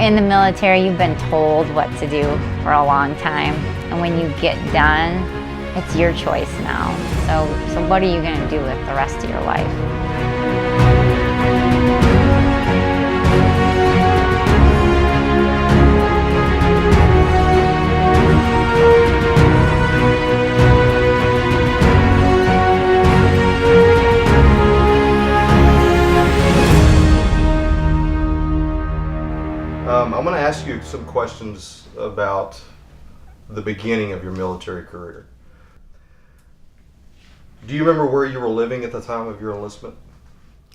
In the military, you've been told what to do for a long time, and when you get done, it's your choice now. So what are you going to do with the rest of your life? I'm going to ask you some questions about the beginning of your military career. Do you remember where you were living at the time of your enlistment?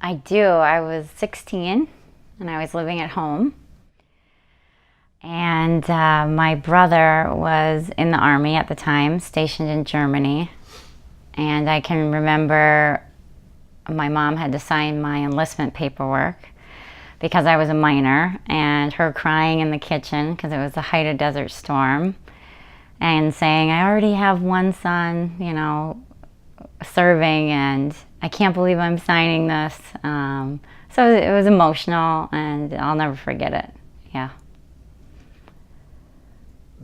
I do. I was 16 and I was living at home. And my brother was in the Army at the time, stationed in Germany. And I can remember my mom had to sign my enlistment paperwork because I was a minor, and her crying in the kitchen because it was the height of Desert Storm and saying, I already have one son, you know, serving, and I can't believe I'm signing this. So it was emotional, and I'll never forget it. Yeah.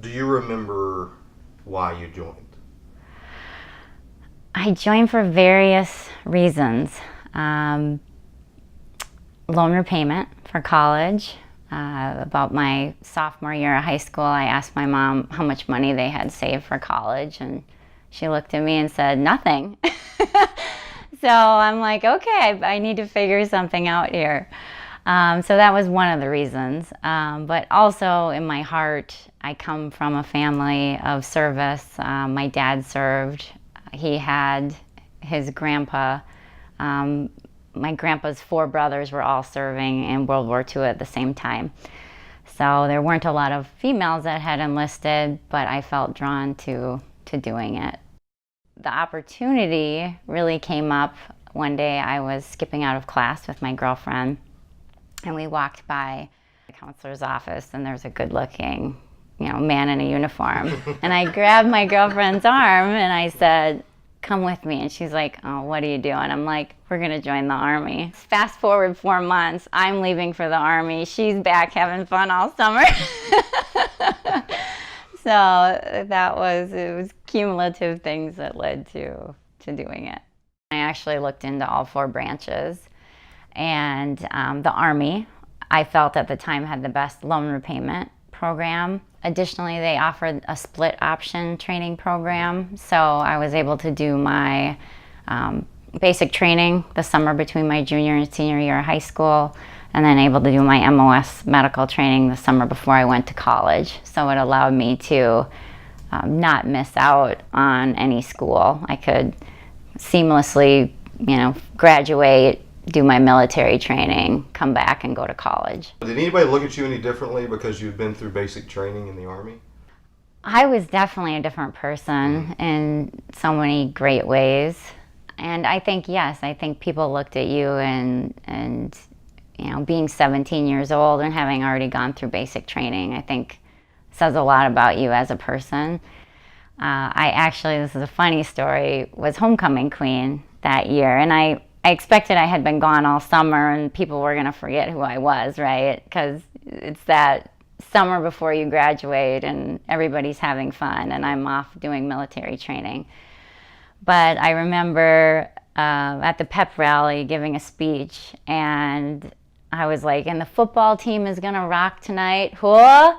Do you remember why you joined? I joined for various reasons. Loan repayment for college. About my sophomore year of high school, I asked my mom how much money they had saved for college, and she looked at me and said, nothing. So I'm like, okay, I need to figure something out here. So that was one of the reasons. But also in my heart, I come from a family of service. My dad served. He had his grandpa. My grandpa's 4 brothers were all serving in World War II at the same time. So there weren't a lot of females that had enlisted, but I felt drawn to doing it. The opportunity really came up one day. I was skipping out of class with my girlfriend, and we walked by the counselor's office, and there's a good-looking, you know, man in a uniform. And I grabbed my girlfriend's arm and I said, come with me. And she's like, oh, what are you doing? I'm like, we're going to join the Army. Fast forward 4 months, I'm leaving for the Army. She's back having fun all summer. So it was cumulative things that led to doing it. I actually looked into all 4 branches, and the Army, I felt at the time, had the best loan repayment program. Additionally, they offered a split option training program, so I was able to do my basic training the summer between my junior and senior year of high school, and then able to do my MOS medical training the summer before I went to college. So it allowed me to not miss out on any school. I could seamlessly, you know, graduate, do my military training, come back and go to college. Did anybody look at you any differently because you'd been through basic training in the Army? I was definitely a different person in so many great ways. And I think, yes, I think people looked at you and you know, being 17 years old and having already gone through basic training, I think says a lot about you as a person. I actually, this is a funny story, was homecoming queen that year, and I expected I had been gone all summer and people were going to forget who I was, right? Because it's that summer before you graduate and everybody's having fun, and I'm off doing military training. But I remember at the pep rally giving a speech, and I was like, and the football team is going to rock tonight, huh?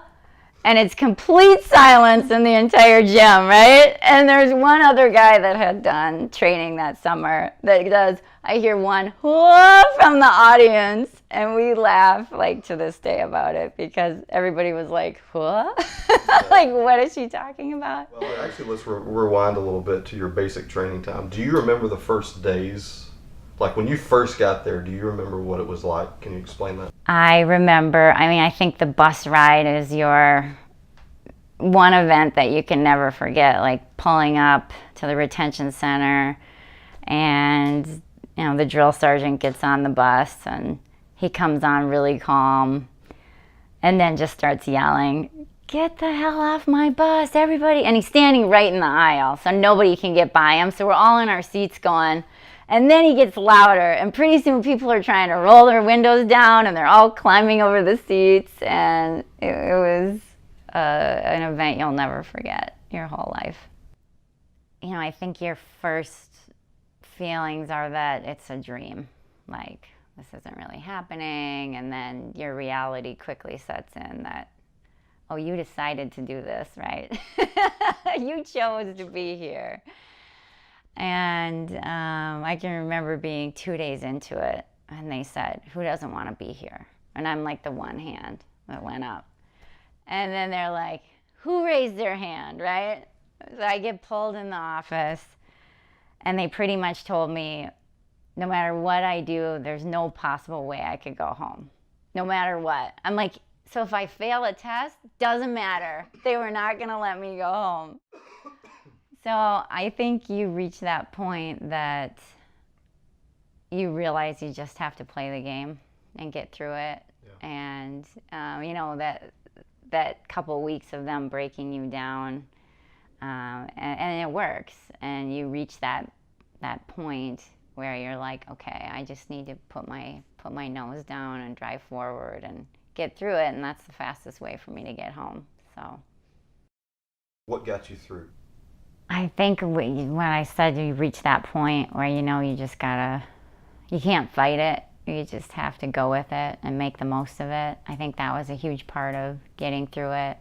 And it's complete silence in the entire gym, right? And there's one other guy that had done training that summer that does, I hear one whoa from the audience, and we laugh like to this day about it because everybody was like, whoa? Like, what is she talking about? Well, actually, let's rewind a little bit to your basic training time. Do you remember the first days? Like when you first got there, do you remember what it was like? Can you explain that? I remember, I mean, I think the bus ride is your one event that you can never forget, like pulling up to the retention center, and you know, the drill sergeant gets on the bus and he comes on really calm and then just starts yelling, get the hell off my bus, everybody. And he's standing right in the aisle, so nobody can get by him. So we're all in our seats going, And then he gets louder, and pretty soon people are trying to roll their windows down, and they're all climbing over the seats, and it was an event you'll never forget your whole life. You know, I think your first feelings are that it's a dream, like this isn't really happening, and then your reality quickly sets in that, oh, you decided to do this, right? You chose to be here. And I can remember being 2 days into it, and they said, who doesn't want to be here? And I'm like the one hand that went up. And then they're like, who raised their hand, right? So I get pulled in the office, and they pretty much told me, no matter what I do, there's no possible way I could go home. No matter what. I'm like, so if I fail a test, doesn't matter. They were not going to let me go home. So I think you reach that point that you realize you just have to play the game and get through it. Yeah. And, you know, that couple weeks of them breaking you down, and it works. And you reach that point where you're like, okay, I just need to put my nose down and drive forward and get through it. And that's the fastest way for me to get home. So. What got you through? I think when I said you reach that point where you know you just you can't fight it, you just have to go with it and make the most of it. I think that was a huge part of getting through it.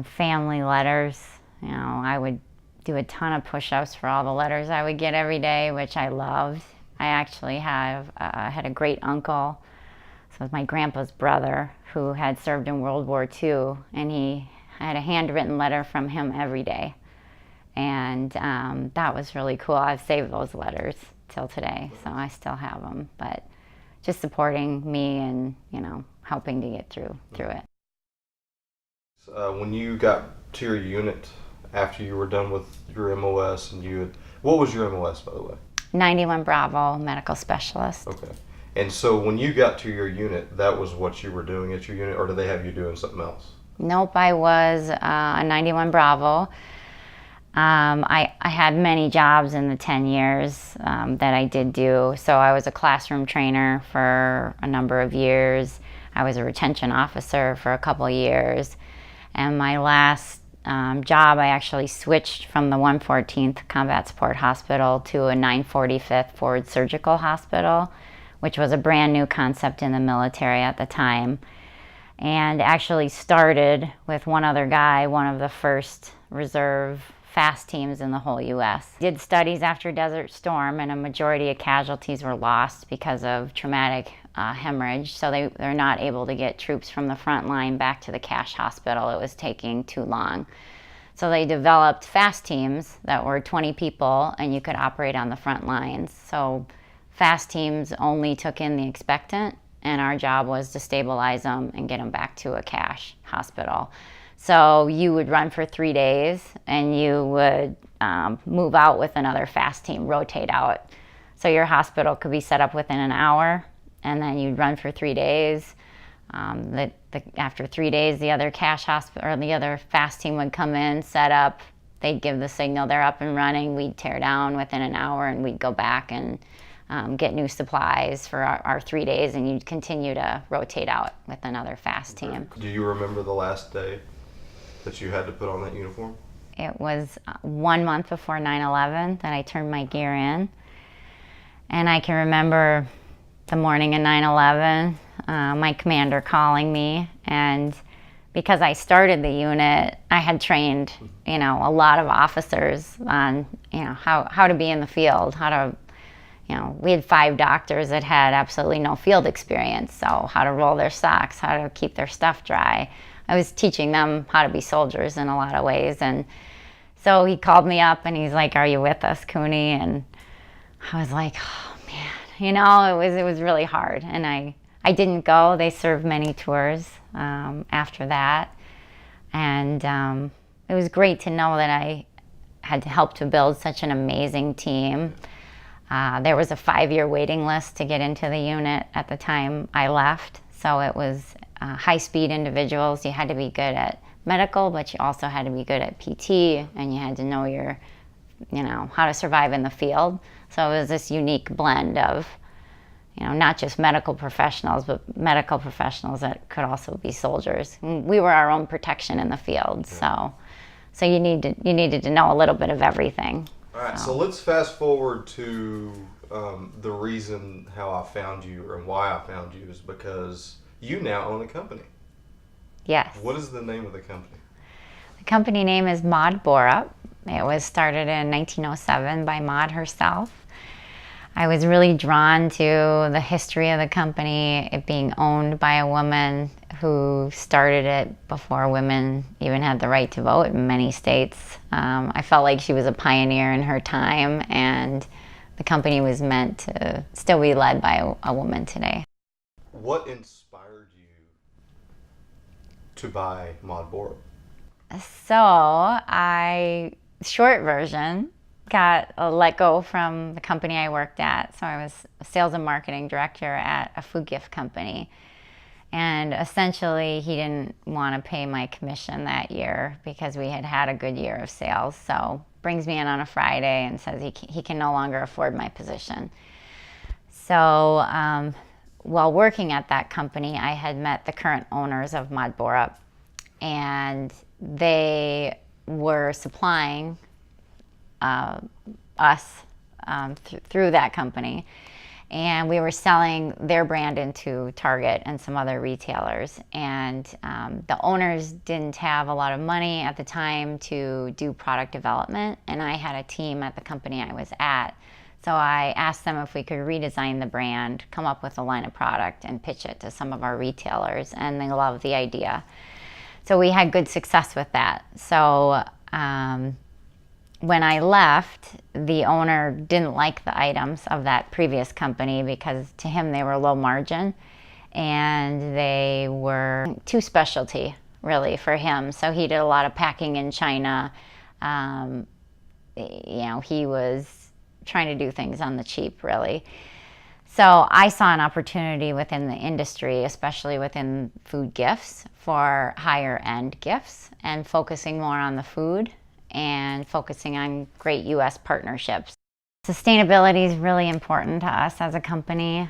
Family letters, you know, I would do a ton of push-ups for all the letters I would get every day, which I loved. I actually had a great uncle, so it was my grandpa's brother, who had served in World War II, and I had a handwritten letter from him every day. And that was really cool. I've saved those letters till today, so I still have them. But just supporting me and, you know, helping to get through it. When you got to your unit after you were done with your MOS, and what was your MOS, by the way? 91 Bravo, medical specialist. Okay. And so when you got to your unit, that was what you were doing at your unit, or did they have you doing something else? Nope, I was a 91 Bravo. I had many jobs in the 10 years that I did do. So I was a classroom trainer for a number of years. I was a retention officer for a couple of years. And my last job, I actually switched from the 114th Combat Support Hospital to a 945th Forward Surgical Hospital, which was a brand new concept in the military at the time. And actually started with one other guy, one of the first reserve fast teams in the whole U.S. Did studies after Desert Storm, and a majority of casualties were lost because of traumatic hemorrhage, so they're not able to get troops from the front line back to the cash hospital. It was taking too long. So they developed fast teams that were 20 people, and you could operate on the front lines. So fast teams only took in the expectant, and our job was to stabilize them and get them back to a cash hospital. So you would run for 3 days, and you would move out with another fast team, rotate out. So your hospital could be set up within an hour, and then you'd run for 3 days. After 3 days, the other cash hospital or the other fast team would come in, set up. They'd give the signal they're up and running. We'd tear down within an hour, and we'd go back and get new supplies for our 3 days, and you'd continue to rotate out with another fast team. Do you remember the last day that you had to put on that uniform? It was 1 month before 9/11 that I turned my gear in. And I can remember the morning of 9/11, my commander calling me. And because I started the unit, I had trained, you know, a lot of officers on, you know, how to be in the field, how to, you know, we had 5 doctors that had absolutely no field experience. So how to roll their socks, how to keep their stuff dry. I was teaching them how to be soldiers in a lot of ways. And so he called me up and he's like, "Are you with us, Cooney?" And I was like, oh man, you know, it was really hard. And I didn't go. They served many tours after that. And it was great to know that I had to help to build such an amazing team. There was a 5-year waiting list to get into the unit at the time I left. So it was high-speed individuals. You had to be good at medical, but you also had to be good at PT, and you had to know your how to survive in the field. So it was this unique blend of, not just medical professionals, but medical professionals that could also be soldiers. We were our own protection in the field, so you needed to know a little bit of everything. All right, so let's fast forward to the reason how I found you and why I found you is because you now own a company. Yes. What is the name of the company? The company name is Borup. It was started in 1907 by Maud herself. I was really drawn to the history of the company, it being owned by a woman who started it before women even had the right to vote in many states. I felt like she was a pioneer in her time, and the company was meant to still be led by a woman today. What inspired you to buy Borup? So short version, got a let go from the company I worked at. So I was a sales and marketing director at a food gift company. And essentially, he didn't want to pay my commission that year because we had had a good year of sales. So brings me in on a Friday and says he can no longer afford my position. So while working at that company, I had met the current owners of Borup, and they were supplying us through that company, and we were selling their brand into Target and some other retailers. And the owners didn't have a lot of money at the time to do product development, and I had a team at the company I was at. So I asked them if we could redesign the brand, come up with a line of product, and pitch it to some of our retailers, and they loved the idea. So we had good success with that. So when I left, the owner didn't like the items of that previous company because to him they were low margin and they were too specialty really for him. So he did a lot of packing in China. He was trying to do things on the cheap really. So I saw an opportunity within the industry, especially within food gifts, for higher end gifts and focusing more on the food and focusing on great U.S. partnerships. Sustainability is really important to us as a company.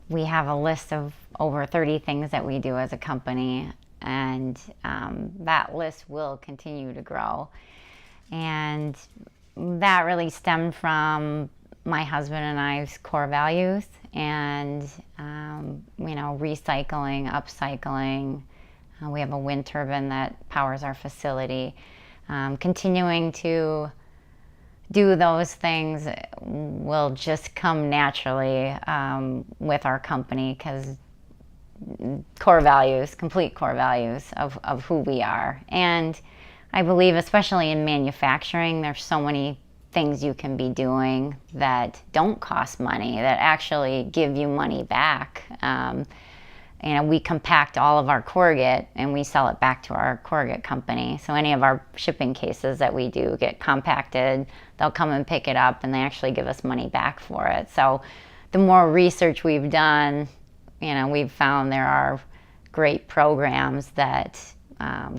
We have a list of over 30 things that we do as a company, and that list will continue to grow. And that really stemmed from my husband and I's core values and, recycling, upcycling. We have a wind turbine that powers our facility. Continuing to do those things will just come naturally with our company because complete core values of who we are. And I believe, especially in manufacturing, there's so many things you can be doing that don't cost money, that actually give you money back. We compact all of our corrugate and we sell it back to our corrugate company. So any of our shipping cases that we do get compacted, they'll come and pick it up and they actually give us money back for it. So the more research we've done, we've found there are great programs that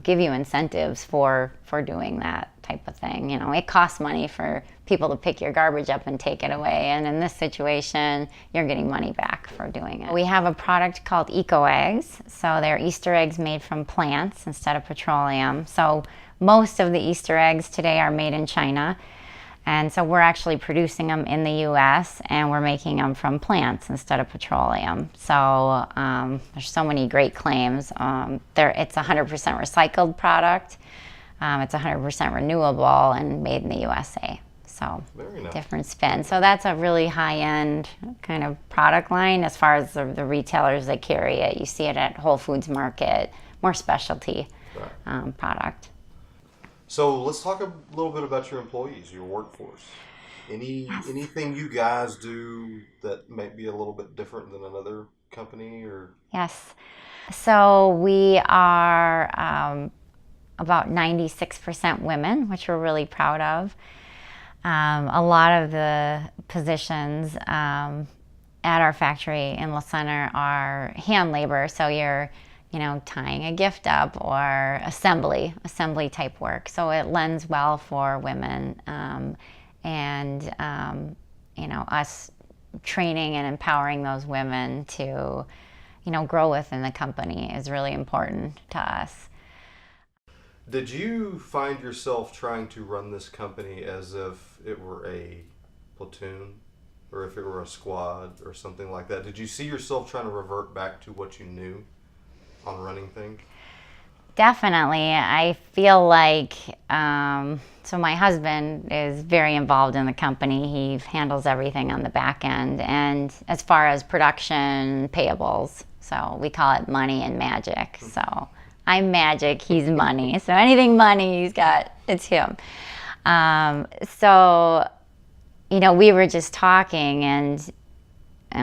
give you incentives for doing that type of thing. It costs money for people to pick your garbage up and take it away, and in this situation you're getting money back for doing it. We have a product called Eco Eggs. So they're Easter eggs made from plants instead of petroleum. So most of the Easter eggs today are made in China, and so we're actually producing them in the US and we're making them from plants instead of petroleum. So there's so many great claims. It's 100% recycled product. It's 100% renewable and made in the USA. So very nice. Different spin. So that's a really high-end kind of product line as far as the retailers that carry it. You see it at Whole Foods Market, more specialty product. So let's talk a little bit about your employees, your workforce. Anything you guys do that might be a little bit different than another company or? Yes. So we are about 96% women, which we're really proud of. A lot of the positions at our factory in La Center are hand labor. So you're tying a gift up or assembly type work. So it lends well for women, and us training and empowering those women to, grow within the company is really important to us. Did you find yourself trying to run this company as if it were a platoon or if it were a squad or something like that? Did you see yourself trying to revert back to what you knew on running things? Definitely. I feel like, so my husband is very involved in the company. He handles everything on the back end. And as far as production, payables, so we call it money and magic. So I'm magic, he's money. So anything money he's got, it's him. So, we were just talking, and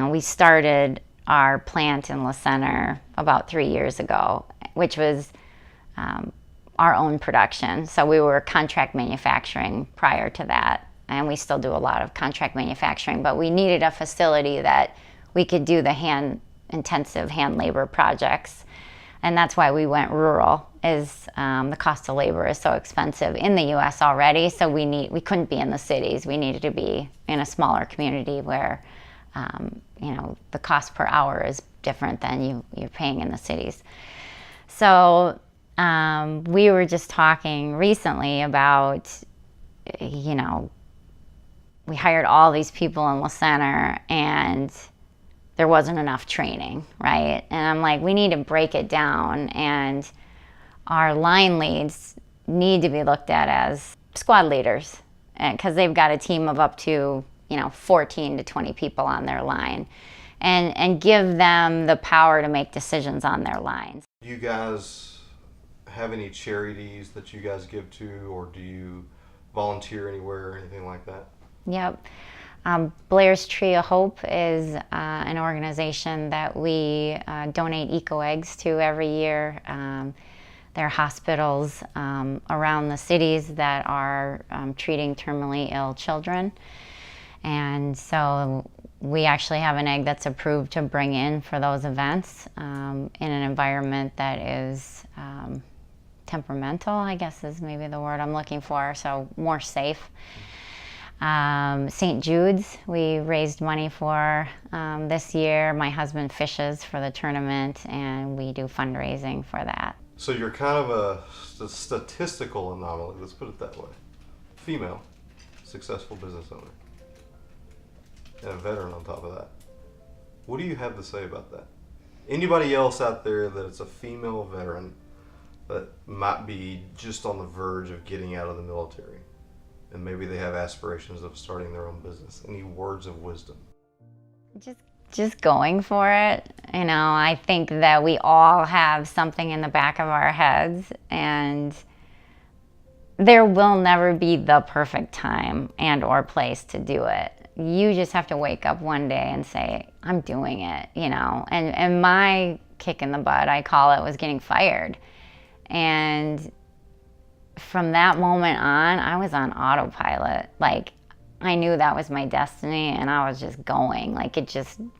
we started our plant in La Center about 3 years ago, which was our own production. So we were contract manufacturing prior to that, and we still do a lot of contract manufacturing, but we needed a facility that we could do the intensive hand labor projects. And that's why we went rural, is the cost of labor is so expensive in the US already, so we couldn't be in the cities. We needed to be in a smaller community where the cost per hour is different than you're paying in the cities. So we were just talking recently about, we hired all these people in La Center, and there wasn't enough training, right? And I'm like, we need to break it down, and our line leads need to be looked at as squad leaders, because they've got a team of up to 14 to 20 people on their line, and give them the power to make decisions on their lines. Do you guys have any charities that you guys give to, or do you volunteer anywhere or anything like that? Yep. Blair's Tree of Hope is an organization that we donate eco eggs to every year. There are hospitals around the cities that are treating terminally ill children. And so we actually have an egg that's approved to bring in for those events in an environment that is temperamental, I guess is maybe the word I'm looking for, so more safe. St. Jude's, we raised money for this year. My husband fishes for the tournament, and we do fundraising for that. So you're kind of a statistical anomaly, let's put it that way. Female, successful business owner, and a veteran on top of that. What do you have to say about that? Anybody else out there that it's a female veteran that might be just on the verge of getting out of the military, and maybe they have aspirations of starting their own business? Any words of wisdom? Just going for it. I think that we all have something in the back of our heads, and there will never be the perfect time and or place to do it. You just have to wake up one day and say, I'm doing it, And my kick in the butt, I call it, was getting fired. And from that moment on, I was on autopilot. Like, I knew that was my destiny, and I was just going. Like, it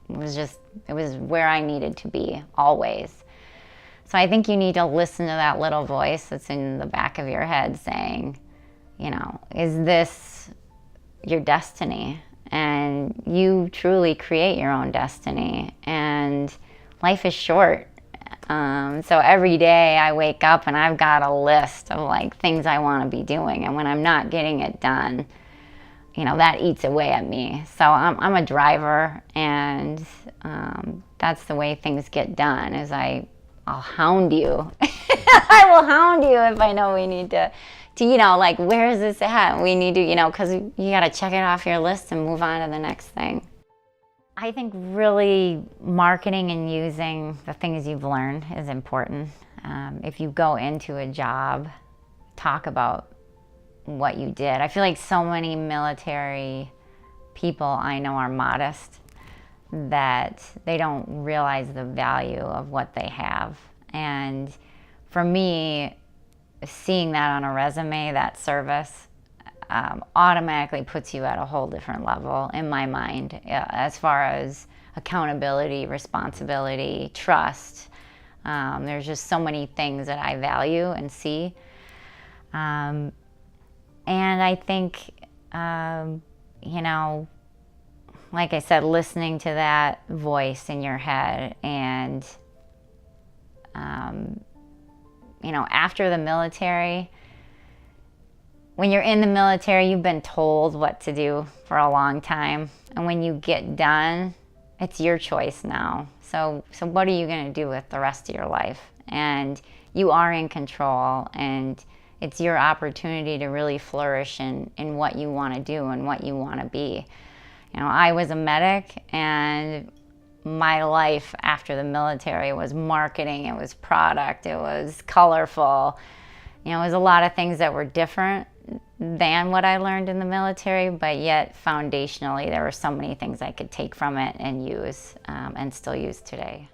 was where I needed to be, always. So I think you need to listen to that little voice that's in the back of your head saying, is this your destiny? And you truly create your own destiny. And life is short. So every day I wake up and I've got a list of things I want to be doing. And when I'm not getting it done, that eats away at me. So I'm a driver, and that's the way things get done, is I'll hound you. I will hound you if I know we need to where is this at? We need to, because you got to check it off your list and move on to the next thing. I think really marketing and using the things you've learned is important. If you go into a job, talk about what you did. I feel like so many military people I know are modest, that they don't realize the value of what they have. And for me, seeing that on a resume, that service, automatically puts you at a whole different level in my mind, as far as accountability, responsibility, trust, There's just so many things that I value and see. And I think, you know, like I said, listening to that voice in your head and, you know, after the military, when you're in the military, you've been told what to do for a long time. And when you get done, it's your choice now. So what are you going to do with the rest of your life? And you are in control, and it's your opportunity to really flourish in what you want to do and what you want to be. You know, I was a medic, and my life after the military was marketing, it was product, it was colorful. You know, it was a lot of things that were different than what I learned in the military, but yet foundationally there were so many things I could take from it and use and still use today.